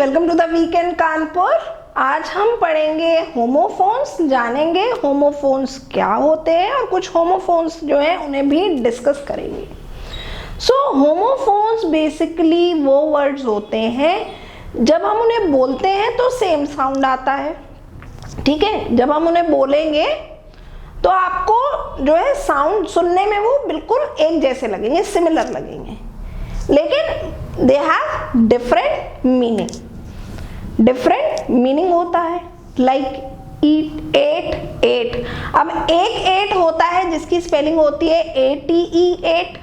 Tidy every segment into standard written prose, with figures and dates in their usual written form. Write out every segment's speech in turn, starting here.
Welcome to the weekend Kanpur. आज हम पढ़ेंगे होमोफोन्स, जानेंगे होमोफोन्स क्या होते हैं और कुछ होमोफोन्स जो हैं उन्हें भी डिस्कस करेंगे। होमोफोन्स बेसिकली वो वर्ड्स होते हैं जब हम उन्हें बोलते हैं तो सेम साउंड आता है, ठीक है। जब हम उन्हें बोलेंगे तो आपको जो है साउंड सुनने में वो बिल्कुल एक जैसे लगेंगे, सिमिलर लगेंगे, लेकिन they have different meaning. Different meaning होता है, लाइक ईट, एट, एट। अब एक एट होता है जिसकी स्पेलिंग होती है ATE, एट,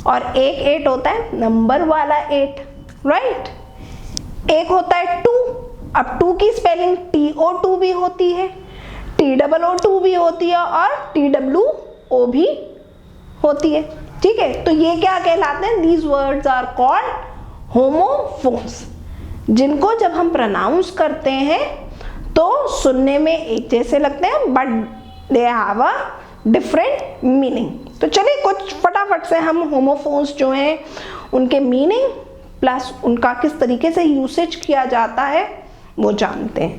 और एक एट होता है नंबर वाला एट, राइट। एक होता है टू, अब टू की स्पेलिंग TO2 भी होती है, TOO2 भी होती है और TWO भी होती है, ठीक है। तो ये क्या कहलाते हैं? These words are called homophones, जिनको जब हम प्रोनाउंस करते हैं तो सुनने में एक जैसे लगते हैं but they have a different meaning. तो चलिए कुछ फटाफट से हम होमोफोन्स जो हैं उनके मीनिंग प्लस उनका किस तरीके से यूसेज किया जाता है वो जानते हैं।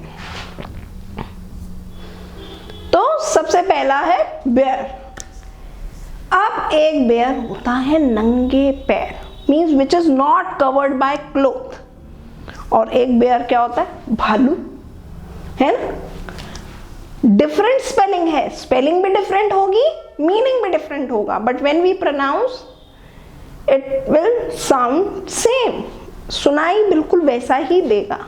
तो सबसे पहला है बेयर। अब एक बेयर होता है नंगे पैर, means which is not covered by cloth, और एक बेयर क्या होता है? भालू, है ना। डिफरेंट स्पेलिंग है, स्पेलिंग भी डिफरेंट होगी, मीनिंग भी डिफरेंट होगा, but when we pronounce it will sound same, सुनाई बिल्कुल वैसा ही देगा।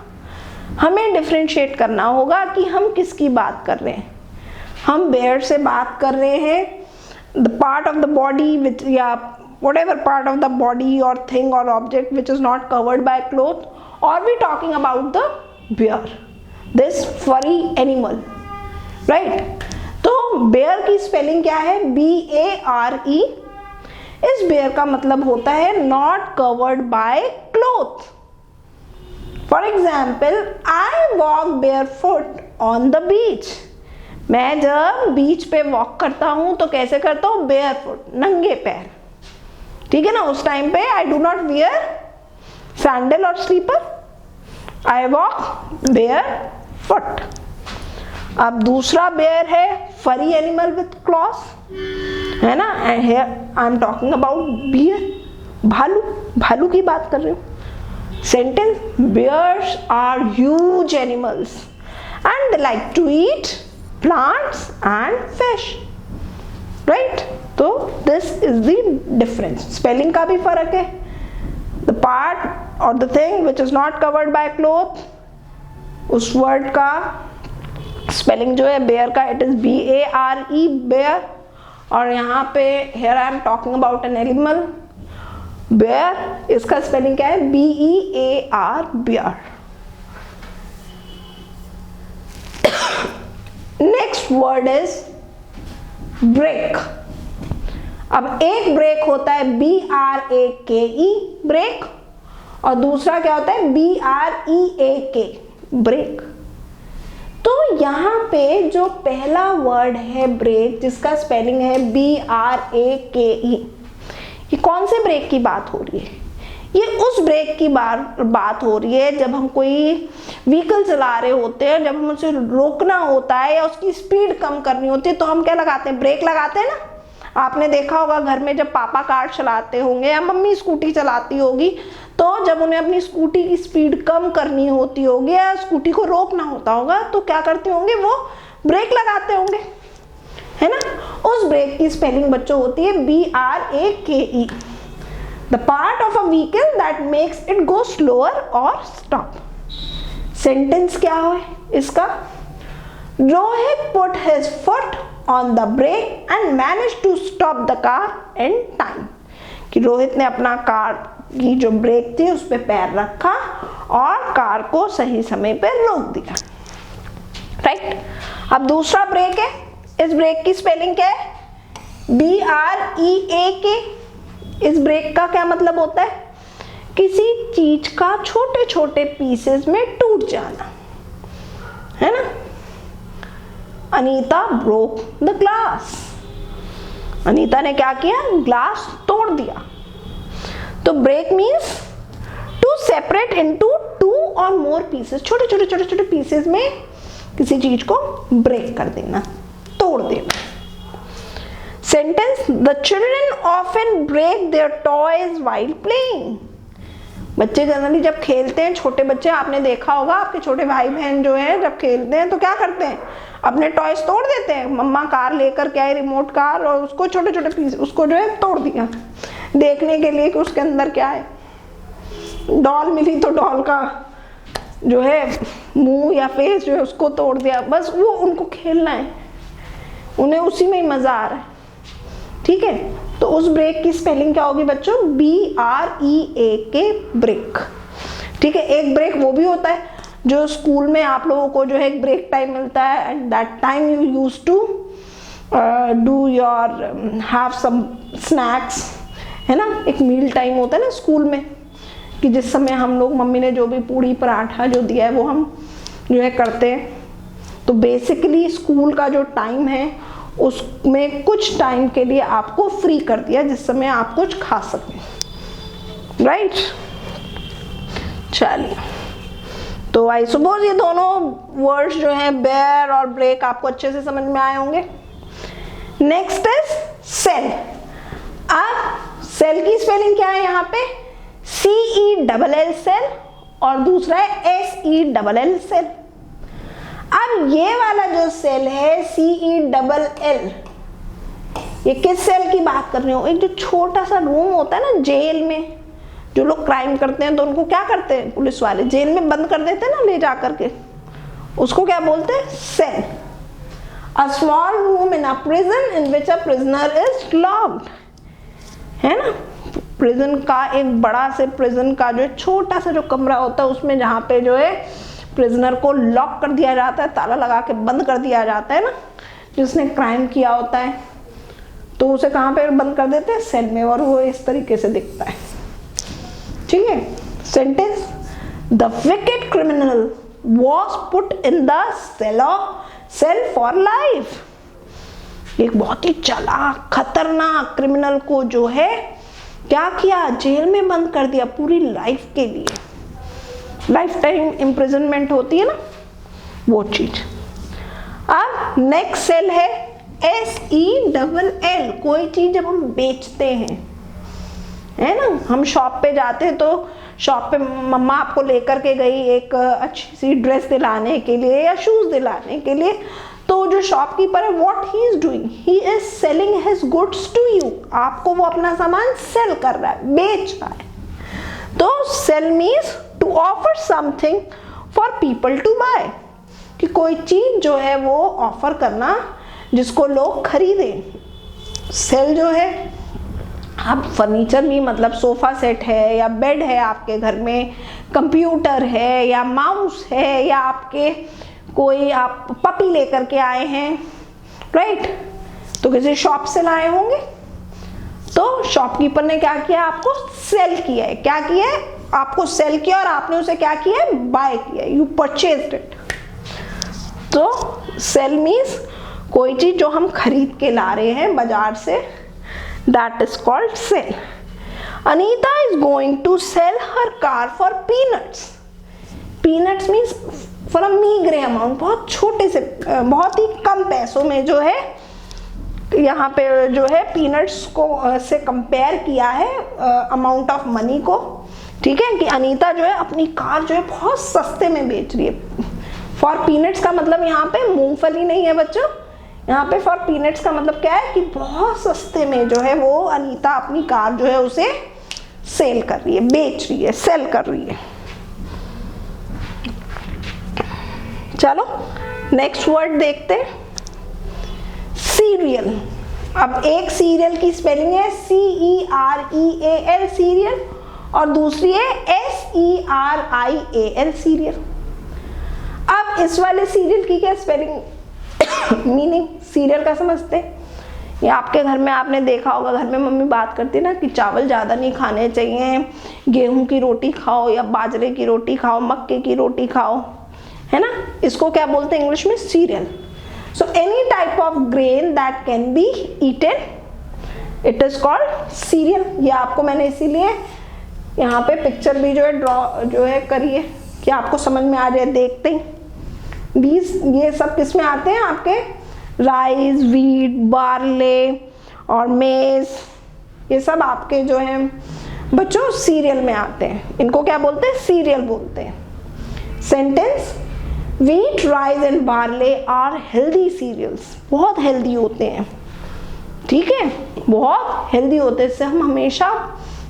हमें डिफरेंशिएट करना होगा कि हम किसकी बात कर रहे हैं। हम बेयर से बात कर रहे हैं the part of the body which, yeah, whatever part of the body or thing or object which is not covered by cloth, or we talking about the bear, this furry animal, right? तो bear की spelling क्या है? BARE। इस bear का मतलब होता है not covered by cloth। For example, I walk barefoot on the beach। मैं जब बीच पे वॉक करता हूं तो कैसे करता हूं? बेयरफुट, नंगे पैर, ठीक है ना। उस टाइम पे I do not wear sandal और स्लीपर, आई वॉक बेयरफुट। अब दूसरा बेयर है फरी एनिमल विथ क्लॉस, है ना, and here I am talking about bear, भालू, भालू की बात कर रही हूं। Sentence, bears are huge animals and they like to eat plants and fish, right? तो this is the difference। spelling का भी फर्क है। the part or the thing which is not covered by cloth, उस word का spelling जो है bear का, it is BARE, bear, और यहाँ पे here I am talking about an animal bear, इसका spelling क्या है? BEAR, bear। Next word is break. अब एक ब्रेक होता है BRAKE, ब्रेक, और दूसरा क्या होता है? BREAK, break. तो यहाँ पे जो पहला वर्ड है ब्रेक, जिसका स्पेलिंग है BRAKE, ये कौन से ब्रेक की बात हो रही है? ये उस ब्रेक की बात हो रही है जब हम कोई व्हीकल चला रहे होते हैं, जब हम उसे रोकना होता है या उसकी स्पीड कम करनी होती है तो हम क्या लगाते हैं? ब्रेक लगाते हैं ना। आपने देखा होगा घर में जब पापा कार चलाते होंगे या मम्मी स्कूटी चलाती होगी, तो जब उन्हें अपनी स्कूटी की स्पीड कम करनी होती होगी या स्कूटी को रोकना होता होगा तो क्या करते होंगे? वो ब्रेक लगाते होंगे, है ना। उस ब्रेक की स्पेलिंग बच्चों होती है BRAKE, the part of a vehicle that makes it go slower or stop। Sentence क्या है इसका? Rohit put his foot on the brake and managed to stop the car in time। कि रोहित ने अपना कार की जो ब्रेक थी उस पे पैर रखा और कार को सही समय पे रोक दिया, राइट। अब दूसरा ब्रेक है, इस ब्रेक की स्पेलिंग क्या है? BREAK। इस ब्रेक का क्या मतलब होता है? किसी चीज का छोटे छोटे पीसेस में टूट जाना, है ना। Anita broke the glass. Anita ने क्या किया? ग्लास तोड़ दिया। तो break means to separate into two or more pieces, छोटे छोटे छोटे छोटे पीसेस में किसी चीज को ब्रेक कर देना, तोड़ देना। Sentence, the children often break their toys while playing. बच्चे जनरली जब खेलते हैं, छोटे बच्चे आपने देखा होगा, आपके छोटे भाई बहन जो है जब खेलते हैं तो क्या करते हैं, अपने टॉयज तोड़ देते हैं। मम्मा कार लेकर के आई, रिमोट कार, और उसको छोटे छोटे पीस उसको जो है तोड़ दिया, देखने के लिए कि उसके अंदर क्या है। डॉल मिली तो डॉल का जो है मुंह या फेस जो है उसको तोड़ दिया। बस वो उनको खेलना है, उन्हें उसी में ही मजा आ रहा है। ठीक है, तो उस ब्रेक की स्पेलिंग क्या होगी बच्चों, BREAK, ब्रेक। ठीक है, एक ब्रेक वो भी होता है जो स्कूल में आप लोगों को जो है एक ब्रेक टाइम मिलता है, at that time you use to do your have some snacks, है ना। एक मील टाइम होता है ना स्कूल में, कि जिस समय हम लोग, मम्मी ने जो भी पूड़ी पराठा जो दिया है वो हम जो है करते हैं। तो बेसिकली स्कूल का जो टाइम है उसमें कुछ टाइम के लिए आपको फ्री कर दिया जिस समय आप कुछ खा सकें, राइट। चलिए, तो आई सपोज ये दोनों वर्ड्स जो हैं बेयर और ब्रेक आपको अच्छे से समझ में आए होंगे। Next is cell. अब सेल की स्पेलिंग क्या है यहाँ पे, CELL सेल, और दूसरा है SELL सेल। अब ये वाला जो सेल है CELL, ये किस सेल की बात कर रही हूँ, एक जो छोटा सा रूम होता है ना जेल में, जो लोग क्राइम करते हैं तो उनको क्या करते हैं पुलिस वाले, जेल में बंद कर देते हैं ना ले जा करके, उसको क्या बोलते हैं, cell. A small room in a prison in which a prisoner is locked, है ना। प्रिजन का एक बड़ा से प्रिजन का जो छोटा सा जो कमरा होता है उसमें जहाँ पे जो है प्रिजनर को लॉक कर दिया जाता है, ताला लगा के बंद कर दिया जाता है ना, जिसने क्राइम किया होता है तो उसे कहाँ पे बंद कर देते हैं, सेल में, और वो इस तरीके से दिखता है। ठीक है, sentence, the wicked criminal was put in the cell for life. एक बहुत ही चालाक खतरनाक क्रिमिनल को जो है क्या किया, जेल में बंद कर दिया पूरी लाइफ के लिए। लाइफ टाइम इम्प्रिजनमेंट होती है ना, वो चीज। अब नेक्स्ट सेल है SELL। कोई चीज जब हम बेचते हैं, है ना, हम शॉप पे जाते हैं तो शॉप पे मम्मा आपको लेकर के गई एक अच्छी सी ड्रेस दिलाने के लिए या शूज दिलाने के लिए, तो जो शॉपकीपर है what he is doing, he is selling his goods to you. आपको वो अपना सामान सेल कर रहा है, बेच रहा है। तो sell means to offer something for people to buy, कि कोई चीज जो है वो ऑफर करना जिसको लोग खरीदें। सेल जो है, आप फर्नीचर भी, मतलब सोफा सेट है या बेड है आपके घर में, कंप्यूटर है या माउस है, या आपके कोई आप पपी लेकर के आए हैं, राइट, तो किसी शॉप से लाए होंगे, तो शॉपकीपर ने क्या किया, आपको सेल किया है। क्या किया है, आपको सेल किया और आपने उसे क्या किया है, बाय किया, यू परचेज्ड इट। तो सेल मीन्स कोई चीज जो हम खरीद के ला रहे हैं बाजार से, that is called sell. Anita is going to sell her car for peanuts. Peanuts means for a meagre amount, बहुत छोटे से, बहुत ही कम पैसों में जो है, यहाँ पे जो है पीनट्स को से कंपेयर किया है अमाउंट ऑफ मनी को। ठीक है, कि अनीता जो है अपनी कार जो है बहुत सस्ते में बेच रही है। फॉर पीनट्स का मतलब यहाँ पे मूंगफली नहीं है बच्चों, यहाँ पे फॉर पीनट्स का मतलब क्या है कि बहुत सस्ते में जो है वो अनीता अपनी कार जो है उसे सेल कर रही है, बेच रही है, सेल कर रही है। चलो नेक्स्ट वर्ड देखते हैं, सीरियल। अब एक सीरियल की स्पेलिंग है CEREAL सीरियल, और दूसरी है SERIAL सीरियल। अब इस वाले सीरियल की क्या स्पेलिंग मीनिंग सीरियल का समझते हैं। या आपके घर में आपने देखा होगा, घर में मम्मी बात करती ना कि चावल ज़्यादा नहीं खाने चाहिए, गेहूं की रोटी खाओ या बाजरे की रोटी खाओ, मक्के की रोटी खाओ, है ना। इसको क्या बोलते हैं इंग्लिश में, serial. So any type of grain that can be eaten, it is called serial. ये आपको मैंने इसीलिए यहाँ पे पिक्चर भी जो है ड्रॉ जो है करी है, क्या आपको समझ में आ जाए देखते ही? ये सब किस में आते हैं आपके? राइस, वीट, बार्ले और मेज, ये सब आपके जो है बच्चों सीरियल में आते हैं। इनको क्या बोलते हैं? सीरियल बोलते हैं। Sentence, wheat, rice and barley are healthy cereals, बहुत हेल्दी होते हैं, ठीक है, बहुत हेल्दी होते हैं। इससे हम हमेशा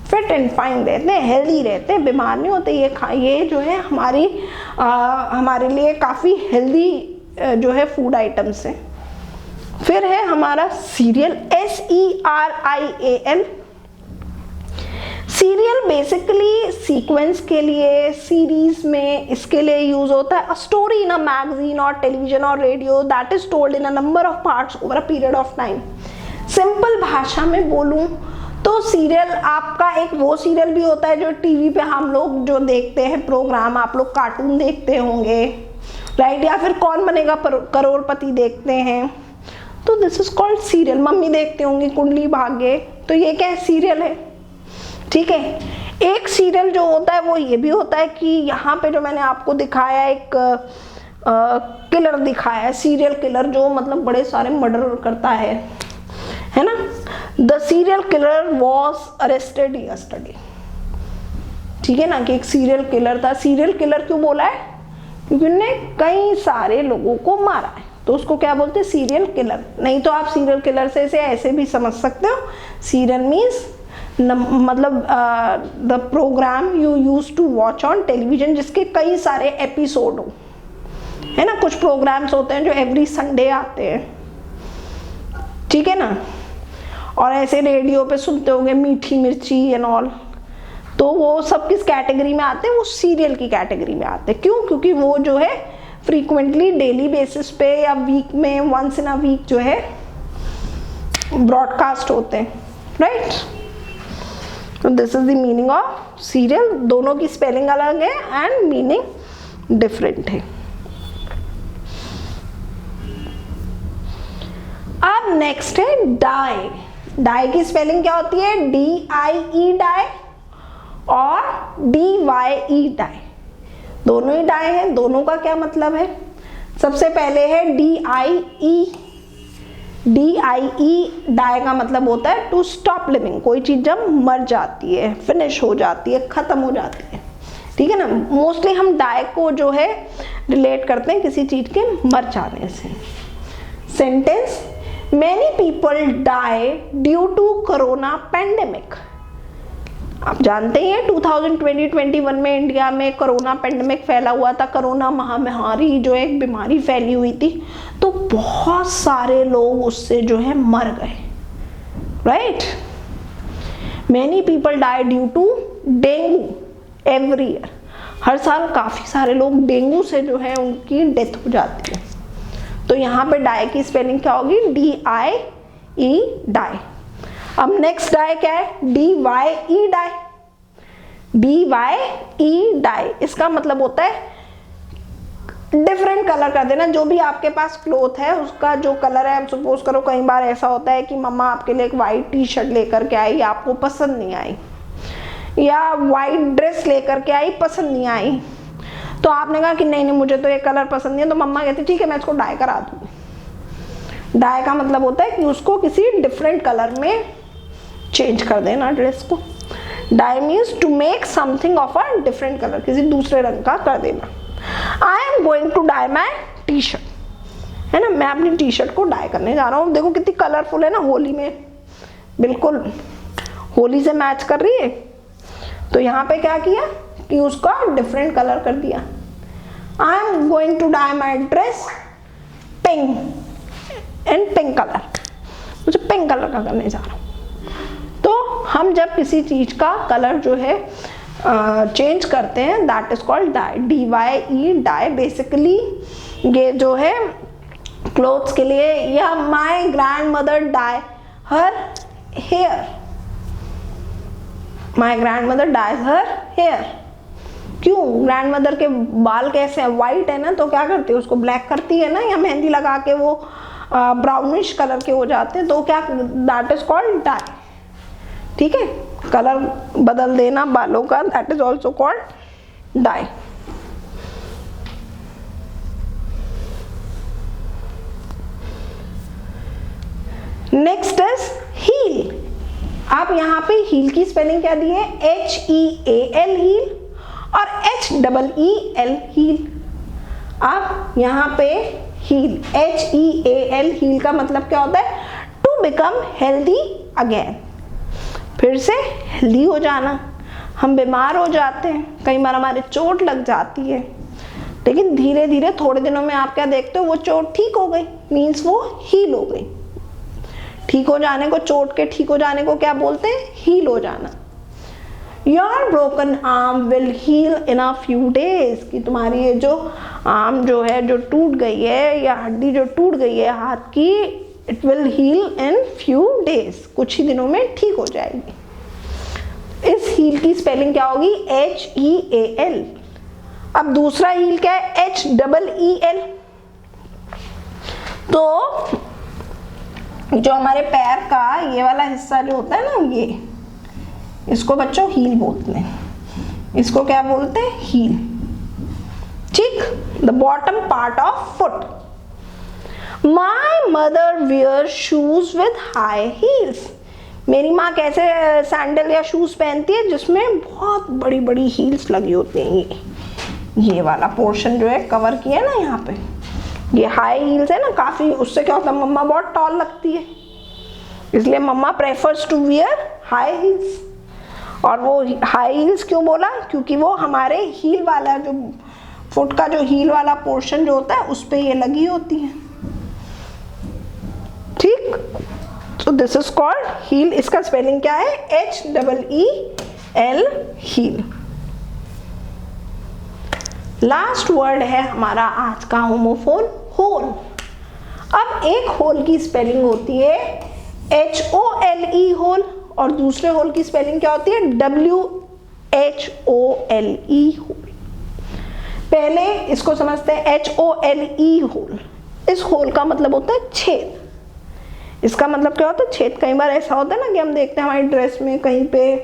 फिट एंड फाइन रहते हैं, हेल्दी रहते हैं, बीमार नहीं होते। ये जो है हमारे लिए काफ़ी हेल्दी जो है फूड आइटम्स हैं। फिर है हमारा serial, SERIAL। Serial basically sequence के लिए, सीरीज में इसके लिए यूज होता है। A story in a magazine और टेलीविजन और radio that is told in a number of parts over a period of time. Simple भाषा में बोलूं तो सीरियल आपका एक वो सीरियल भी होता है जो टीवी पे हम लोग जो देखते हैं प्रोग्राम, आप लोग कार्टून देखते होंगे, राइट, या फिर कौन बनेगा करोड़पति देखते हैं, तो this is called serial. Mummy देखते होंगी कुंडली भाग्य, तो ये क्या है? सीरियल है, ठीक है। एक सीरियल जो होता है वो ये भी होता है कि यहाँ पे जो मैंने आपको दिखाया एक किलर दिखाया है, सीरियल किलर, जो मतलब बड़े सारे मर्डर करता है ना। The serial killer was arrested yesterday, ठीक है ना, कि एक सीरियल किलर था। सीरियल किलर क्यों बोला है? क्योंकि उन्होंने कई सारे लोगों को मारा है, तो उसको क्या बोलते हैं? Serial killer. नहीं तो आप सीरियल किलर से इसे ऐसे भी समझ सकते हो, सीरियल मीन्स मतलब the program you use to watch on television, जिसके कई सारे एपिसोड हो, है ना। कुछ प्रोग्राम्स होते हैं जो एवरी संडे आते हैं, ठीक है ना। और ऐसे रेडियो पे सुनते होंगे मीठी मिर्ची एंड ऑल, तो वो सब किस कैटेगरी में आते हैं? वो सीरियल की कैटेगरी में आते हैं। क्यों? क्योंकि वो जो है फ्रीक्वेंटली डेली बेसिस पे या वीक में वंस इन अ वीक जो है ब्रॉडकास्ट होते हैं, राइट। तो this is the meaning of serial. दोनों की स्पेलिंग अलग है एंड मीनिंग डिफरेंट है। अब नेक्स्ट है डाई। डाई की स्पेलिंग क्या होती है? DIE डाई और DYE डाई, दोनों ही डाई हैं। दोनों का क्या मतलब है? सबसे पहले है DIE। DIE डाई का मतलब होता है टू स्टॉप लिविंग, कोई चीज जब मर जाती है, फिनिश हो जाती है, खत्म हो जाती है, ठीक है ना। मोस्टली हम डाई को जो है रिलेट करते हैं किसी चीज के मर जाने से। Sentence, Many people die due to corona pandemic। आप जानते हैं 2020-21 में इंडिया में कोरोना पेंडेमिक फैला हुआ था। कोरोना महामारी जो एक बीमारी फैली हुई थी, तो बहुत सारे लोग उससे जो है मर गए, right. Many people die due to dengue every year। हर साल काफी सारे लोग डेंगू से जो है उनकी डेथ हो जाती है। तो यहाँ पे डाई की स्पेलिंग क्या होगी? DIE die. अब नेक्स्ट डाई क्या है? DYE die. DYE डाई, इसका मतलब होता है डिफरेंट कलर कर देना। जो भी आपके पास क्लोथ है उसका जो कलर है, सपोज करो कई बार ऐसा होता है कि मम्मा आपके लिए एक वाइट टी-शर्ट लेकर के आई, आपको पसंद नहीं आई, या वाइट ड्रेस लेकर के आई, पसंद नहीं आई, तो आपने कहा कि नहीं नहीं मुझे तो ये कलर पसंद नहीं है, तो मम्मा कहती ठीक है मैं इसको डाई करा दूंगी। डाई का मतलब होता है कि उसको किसी डिफरेंट कलर में चेंज कर देना ड्रेस को। Dye means to make something of a different colour, किसी दूसरे रंग का कर देना। I am going to dye my T shirt, है ना, मैं अपनी टी शर्ट को डाई करने जा रहा हूँ। देखो कितनी कलरफुल है ना, होली में बिल्कुल होली से मैच कर रही है। तो यहाँ पे क्या किया कि उसका डिफरेंट कलर कर दिया। I am going to dye my dress pink and pink colour, मुझे पिंक कलर का करने जा रहा हूँ। तो हम जब किसी चीज का कलर जो है चेंज करते हैं that is called dye. DYE dye. Basically ये जो है क्लोथ्स के लिए, या my grandmother dye her hair, my grandmother dyes her hair. क्यों? ग्रैंड मदर के बाल कैसे हैं? वाइट है ना, तो क्या करती है उसको ब्लैक करती है ना, या मेहंदी लगा के वो ब्राउनिश कलर के हो जाते हैं, तो क्या दैट इज कॉल्ड डाई, ठीक है। कलर बदल देना बालों का that is also called dye. Next is heal. आप यहाँ पे हील की स्पेलिंग क्या दी है? HEAL हील और HEEL हील। आप यहाँ पे हील HEAL हील का मतलब क्या होता है? टू बिकम हेल्दी अगेन, फिर से हेल्दी हो जाना। हम बीमार हो जाते हैं, कई बार हमारे चोट लग जाती है, लेकिन धीरे धीरे थोड़े दिनों में आप क्या देखते हो? वो चोट ठीक हो गई, मीन्स वो हील हो गई। ठीक हो जाने को, चोट के ठीक हो जाने को क्या बोलते हैं? हील हो जाना। Your broken arm will heal in a few days, कि तुम्हारी ये जो आर्म जो है, जो टूट गई है, या हड्डी जो टूट गई है हाथ की, it will heal in few days, कुछ ही दिनों में ठीक हो जाएगी। इस हील की स्पेलिंग क्या होगी? HEAL। अब दूसरा हील क्या है? HEEL। तो जो हमारे पैर का ये वाला हिस्सा जो होता है ना, ये, इसको बच्चों हील बोलते हैं। इसको क्या बोलते हैं? हील। ठीक, the bottom part of foot. My mother wear shoes with high heels. मेरी माँ कैसे सैंडल या शूज पहनती है? जिसमें बहुत बड़ी बड़ी हील्स लगी होती हैं। ये वाला पोर्शन जो है कवर किया ना यहाँ पे, ये हाई हील्स है ना काफी, उससे क्या होता है? मम्मा बहुत टॉल लगती है, इसलिए mama prefers to wear high heels. और वो हाई हील्स क्यों बोला? क्योंकि वो हमारे हील वाला जो फुट का जो हील वाला पोर्शन जो होता है उस पे ये लगी होती है। ठीक, तो दिस इज कॉल्ड हील। इसका स्पेलिंग क्या है? HEEL heal. लास्ट वर्ड है हमारा आज का होमोफोन, होल। अब एक होल की स्पेलिंग होती है HOLE होल, और दूसरे होल की स्पेलिंग क्या होती है? WHOLE whole. पहले इसको समझते हैं, HOLE होल। इस होल का मतलब होता है छेद। इसका मतलब क्या होता है? छेद। कई बार ऐसा होता है ना कि हम देखते हैं हमारी ड्रेस में कहीं पे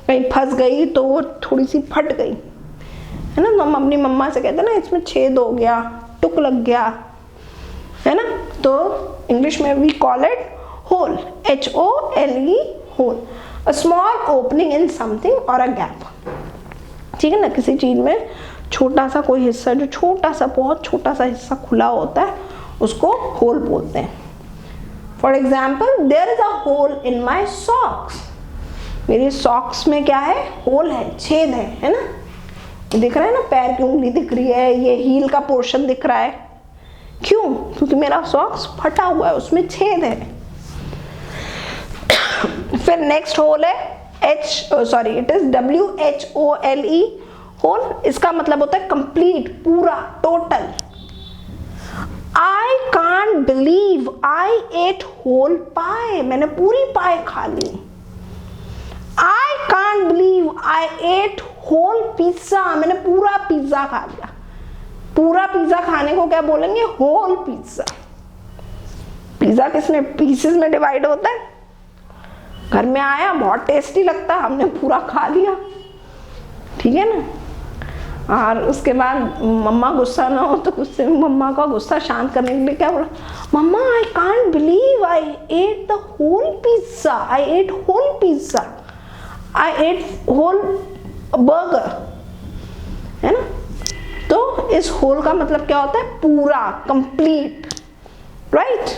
कहीं फंस गई तो वो थोड़ी सी फट गई है ना, तो हम अपनी मम्मा से कहते हैं ना इसमें छेद हो गया, टुक लग गया, है ना। तो इंग्लिश में we call it hole, HOLE hole, a small opening in something और अ गैप। ठीक है ना, किसी चीज में छोटा सा कोई हिस्सा, जो छोटा सा, बहुत छोटा सा हिस्सा खुला होता है, उसको होल बोलते हैं। For example, there is a hole in my socks. मेरी सॉक्स में क्या है? होल है, छेद है ना। दिख रहा है ना, पैर की उंगली दिख रही है, ये हील का पोर्शन दिख रहा है। क्यों? क्योंकि मेरा सॉक्स फटा हुआ है, उसमें छेद है। फिर नेक्स्ट होल है इट इज WHOLE होल। इसका मतलब होता है कंप्लीट, पूरा, total. I can't believe I ate whole pie. मैंने पूरी पाई खा ली। I can't believe I ate whole pizza. मैंने पूरा पिज्जा खा लिया। पूरा पिज्जा खाने को क्या बोलेंगे? Whole pizza. पिज्जा किसमें पीसेस में डिवाइड होता है? घर में आया, बहुत टेस्टी लगता है, हमने पूरा खा लिया, ठीक है ना। और उसके बाद मम्मा गुस्सा ना हो तो गुस्से में मम्मा का गुस्सा शांत करने के लिए क्या बोला? Mama, I can't believe I ate the whole pizza, I ate whole pizza, I ate whole burger, है ना। तो इस होल का मतलब क्या होता है? पूरा, कंप्लीट, राइट।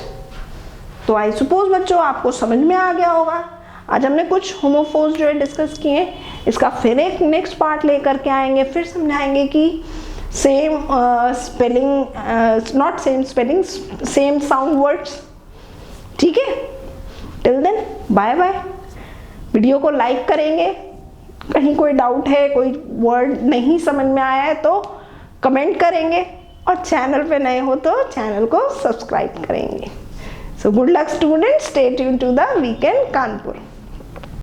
तो आई सपोज बच्चों आपको समझ में आ गया होगा। आज हमने कुछ होमोफोन्स जो है डिस्कस किए। इसका फिर एक नेक्स्ट पार्ट लेकर के आएंगे, फिर समझाएंगे कि same spelling, not same spelling, same sound words, ठीक है। Till then bye bye. Video को लाइक करेंगे, कहीं कोई डाउट है, कोई वर्ड नहीं समझ में आया है तो कमेंट करेंगे, और चैनल पे नए हो तो चैनल को सब्सक्राइब करेंगे। So good luck students, stay tuned to the Weekend Kanpur.